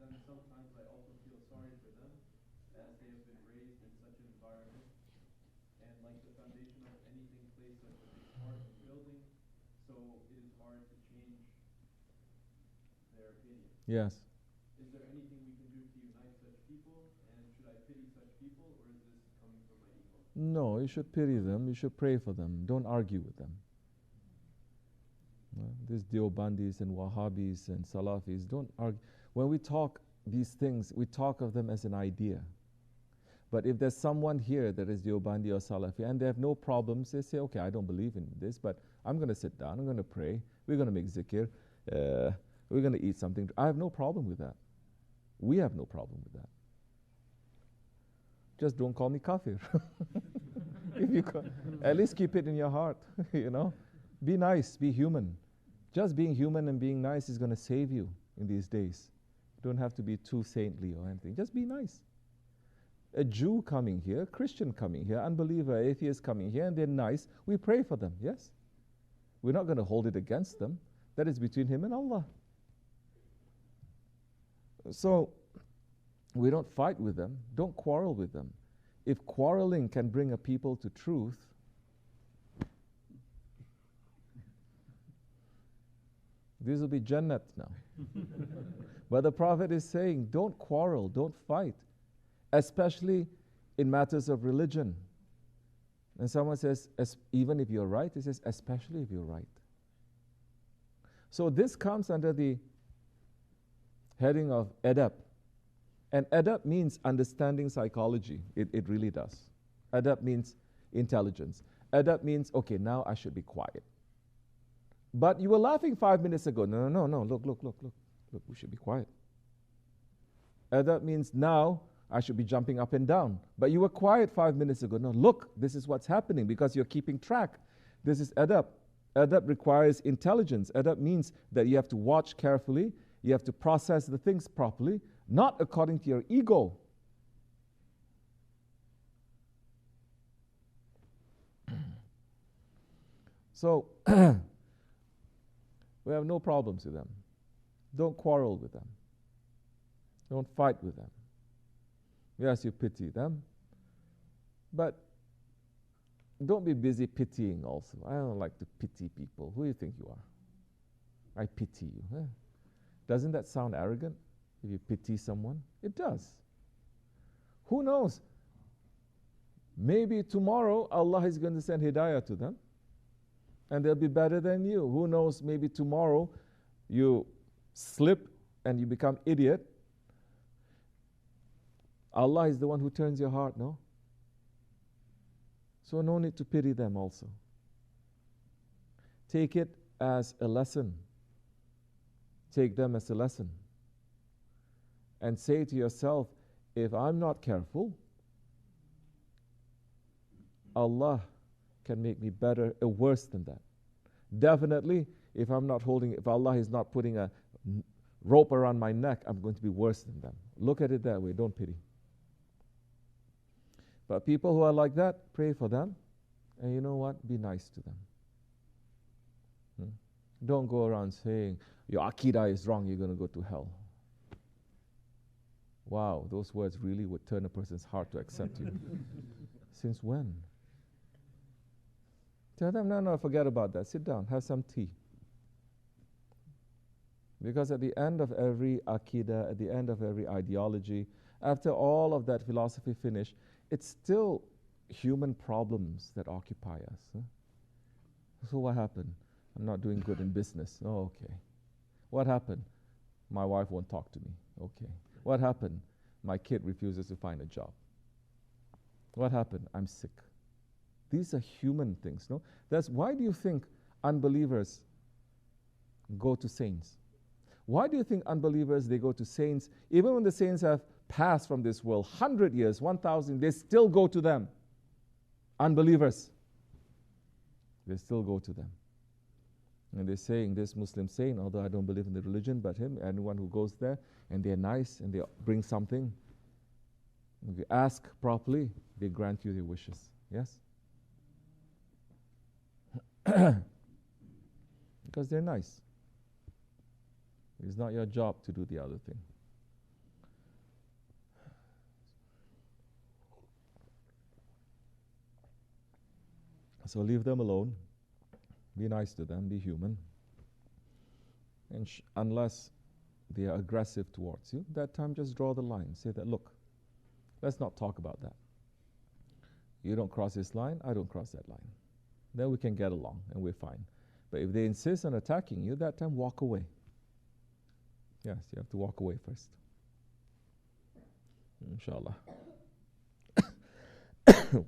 then sometimes I also feel sorry for them as they have been raised in such an environment. And like the foundation of anything plays such a big part in building, so it is hard to change their opinion. Yes. Is there anything we can do to unite such people? And should I pity such people, or is this coming from my ego? No, you should pity them. You should pray for them. Don't argue with them. These Deobandis and Wahhabis and Salafis, don't argue. When we talk these things, we talk of them as an idea. But if there's someone here that is Deobandi or Salafi and they have no problems, they say, okay, I don't believe in this, but I'm going to sit down, I'm going to pray, we're going to make zikr, we're going to eat something. I have no problem with that. We have no problem with that. Just don't call me kafir. If you at least keep it in your heart, you know. Be nice, be human. Just being human and being nice is going to save you in these days. You don't have to be too saintly or anything. Just be nice. A Jew coming here, Christian coming here, unbeliever, atheist coming here, and they're nice, we pray for them, yes? We're not going to hold it against them. That is between him and Allah. So, we don't fight with them. Don't quarrel with them. If quarreling can bring a people to truth, this will be Jannat now. But the Prophet is saying, don't quarrel, don't fight, especially in matters of religion. And someone says, even if you're right, he says, especially if you're right. So this comes under the heading of adab. And adab means understanding psychology. It really does. Adab means intelligence. Adab means, okay, now I should be quiet. But you were laughing 5 minutes ago. No, look, we should be quiet. Adab means now I should be jumping up and down. But you were quiet 5 minutes ago. No, look, this is what's happening because you're keeping track. This is adab. Adab requires intelligence. Adab means that you have to watch carefully, you have to process the things properly, not according to your ego. So, we have no problems with them. Don't quarrel with them. Don't fight with them. Yes, you pity them, but don't be busy pitying also. I don't like to pity people. Who do you think you are? I pity you. Huh? Doesn't that sound arrogant? If you pity someone, it does. Who knows? Maybe tomorrow Allah is going to send hidayah to them and they'll be better than you. Who knows? Maybe tomorrow you slip and you become idiot. Allah is the one who turns your heart, no? So no need to pity them also. Take it as a lesson. Take them as a lesson. And say to yourself, if I'm not careful, Allah can make me better or worse than that. Definitely, if Allah is not putting a rope around my neck, I'm going to be worse than them. Look at it that way, don't pity. But people who are like that, pray for them. And you know what? Be nice to them. Don't go around saying, your Aqidah is wrong, you're going to go to hell. Wow, those words really would turn a person's heart to accept you. Since when? Tell them, no, forget about that. Sit down, have some tea. Because at the end of every Aqidah, at the end of every ideology, after all of that philosophy finished, it's still human problems that occupy us. Huh? So what happened? I'm not doing good in business. Oh, okay. What happened? My wife won't talk to me. Okay. What happened? My kid refuses to find a job. What happened? I'm sick. These are human things, no? That's why do you think unbelievers go to saints? Why do you think unbelievers, they go to saints, even when the saints have passed from this world, 100 years, 1,000, they still go to them. Unbelievers, they still go to them. And they're saying, this Muslim saying, although I don't believe in the religion, but anyone who goes there, and they're nice, and they bring something, if you ask properly, they grant you your wishes. Yes? Because they're nice. It's not your job to do the other thing. So leave them alone. Be nice to them. Be human. And unless they are aggressive towards you, that time just draw the line. Say that, look, let's not talk about that. You don't cross this line, I don't cross that line. Then we can get along and we're fine. But if they insist on attacking you, that time walk away. Yes, you have to walk away first. Inshallah.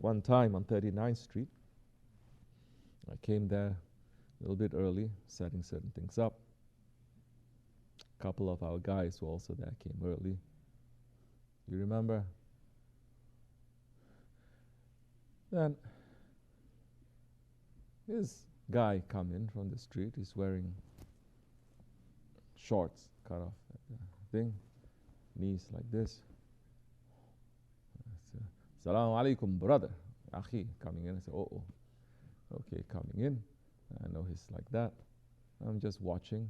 One time on 39th Street, I came there a little bit early, setting certain things up. A couple of our guys who also there came early. You remember? Then this guy come in from the street. He's wearing shorts, cut off thing, knees like this. Assalamu alaikum, brother. Akhi, coming in. I say, oh, okay, coming in. I know he's like that. I'm just watching.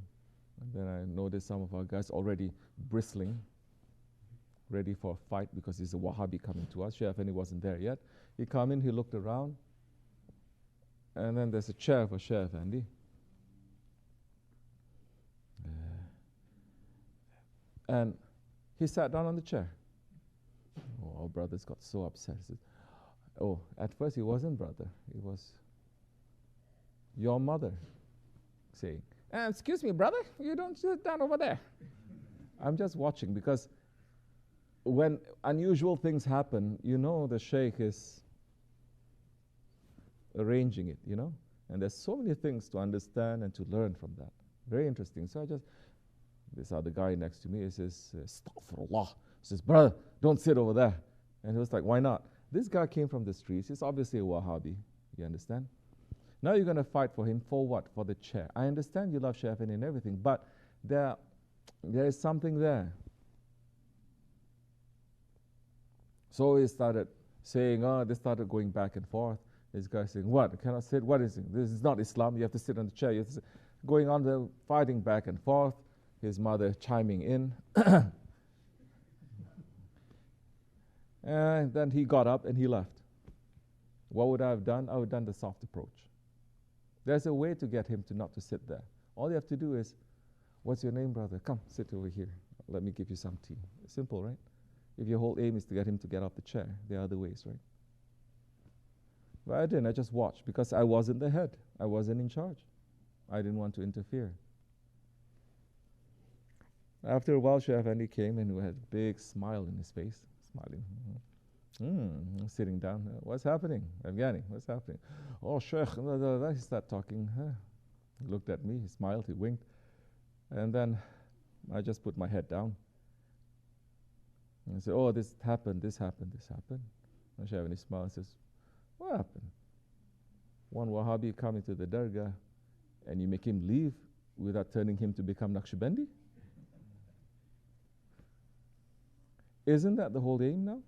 And then I noticed some of our guys already bristling, ready for a fight because he's a Wahhabi coming to us. Shaykh Efendi wasn't there yet. He come in, he looked around, and then there's a chair for Shaykh Efendi. And he sat down on the chair. Oh, our brothers got so upset. He said, oh, at first he wasn't brother. It was your mother saying, excuse me, brother, you don't sit down over there. I'm just watching because when unusual things happen, you know the Shaykh is arranging it, you know? And there's so many things to understand and to learn from that. Very interesting. So this other guy next to me, he says, Astaghfirullah. He says, brother, don't sit over there. And he was like, why not? This guy came from the streets. He's obviously a Wahhabi. You understand? Now you're going to fight for him for what? For the chair. I understand you love Shaykh Efendi and everything, but there is something there. So he started saying, they started going back and forth. This guy saying, what? I cannot sit. What is it? This is not Islam. You have to sit on the chair. You have to sit. Going on the fighting back and forth. His mother chiming in. And then he got up and he left. What would I have done? I would have done the soft approach. There's a way to get him to not to sit there. All you have to do is, what's your name, brother? Come, sit over here. Let me give you some tea. Simple, right? If your whole aim is to get him to get off the chair, there are other ways, right? But I didn't. I just watched because I wasn't the head. I wasn't in charge. I didn't want to interfere. After a while, Shaykh Efendi came and had a big smile in his face, smiling. Sitting down. What's happening? Afghani, what's happening? Oh, Shaykh, he started talking. He looked at me, he smiled, he winked. And then I just put my head down. And I said, oh, this happened. And Shaykh Efendi smiled and says, what happened? One Wahhabi coming to the Dergah and you make him leave without turning him to become Nakshibendi? Isn't that the whole aim now?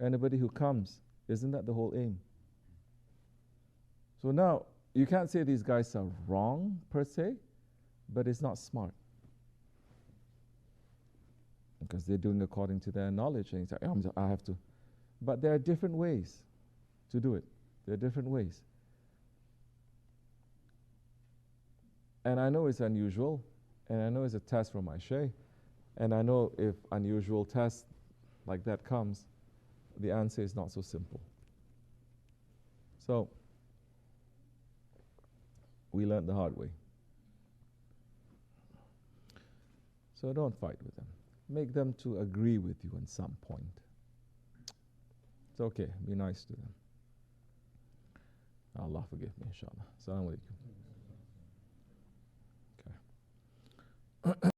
Anybody who comes, isn't that the whole aim? So now, you can't say these guys are wrong per se, but it's not smart. Because they're doing according to their knowledge, and you say, I have to. But there are different ways to do it. There are different ways. And I know it's unusual, and I know it's a test from my Shaykh, and I know if unusual test like that comes, the answer is not so simple. So, we learned the hard way. So don't fight with them. Make them to agree with you at some point. It's okay, be nice to them. Allah forgive me, inshallah. Assalamu alaikum. Okay.